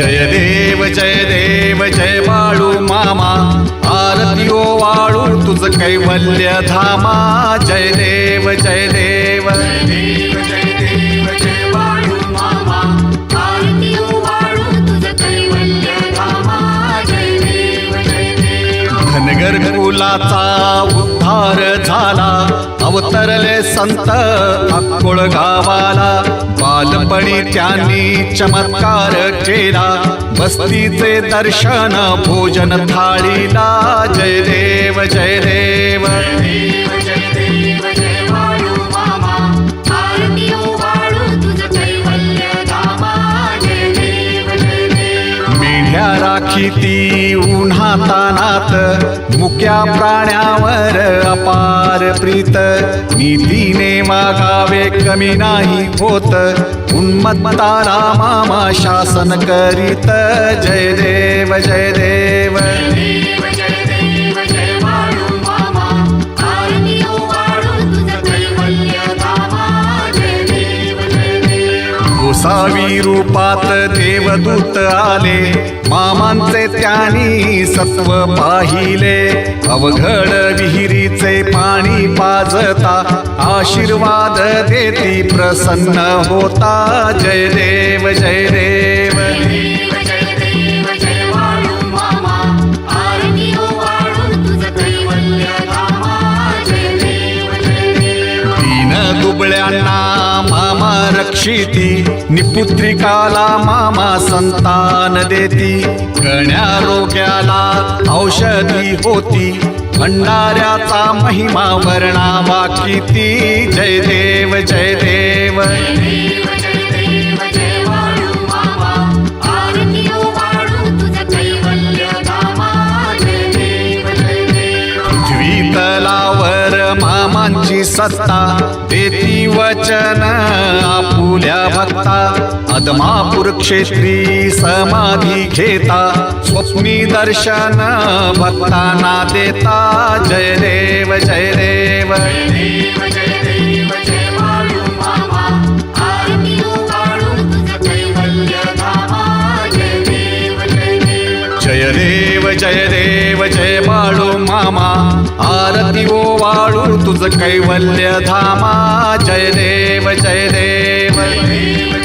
जय देव जय बाळू मामा, आरती ओ वाळू तुझ कैवल्य धामा। जय देव जय देव जय देव जय देव जय बाळू मामा, आरती ओ वाळू तुझ कैवल्य धामा। जय देव जय देव। धनगर कुलाचा उद्धार झाला, अवतरले संत अक्कोळ गावाला। बालपणी त्यांनी चमत्कार केला, बस्तीचे दर्शन भोजन थाळीला। जय देव जय देव जय देव जय देव जय बाळू मामा, आरती ओ वाळू तुझ कैवल्य धामा। जय देव जय देव। मेढ्या राखीती उन्हातानात, मुक्या प्राण्यावर अपार प्रीत। नीतीने वागावे कमी नाही होत, उन्मत्ताला मामा शासन करीत। जय देव जय देव जय देव जय देव जय बाळू मामा, आरती ओ वाळू तुझ कैवल्य धामा। जय देव जय देव। गोसावी रूपात देवदूत आले, मामांचे त्यांनी सत्व पाहिले। अवघड विहिरीचे पाणी पाजता, आशीर्वाद देती प्रसन्न होता। जय देव जय देव जय देव जय देव जय बाळू मामा, आरती ओ वाळू तुझ कैवल्य धामा। जय देव जय देव। दीन दुबळ्यांना मामा रक्षिती, निपुत्रिकाला मामा संतान देती। गण्या रोग्याला औषधी होती, भंडाऱ्याचा महिमा वर्णावा किती। जय देव जय देव जय देव जय देव जय बाळू मामा, आरती ओ वाळू तुझ कैवल्य धामा। जय देव जय देव। पृथ्वी तलावर मामांची सत्ता, देती वचन आपुल्या भक्ता। अदमापूर क्षेत्री समाधी घेता, स्वप्नी दर्शन भक्तांना देता। जय देव जय देव जय देव जय देव जय बाळू मामा, आरती ओ वाळू तुझ कैवल्य धामा। जय देव जय देव। जय देव जय देव जय बाळू मामा, आरती ओ वाळू तुझ कैवल्य धामा। जय देव जय देव जय देव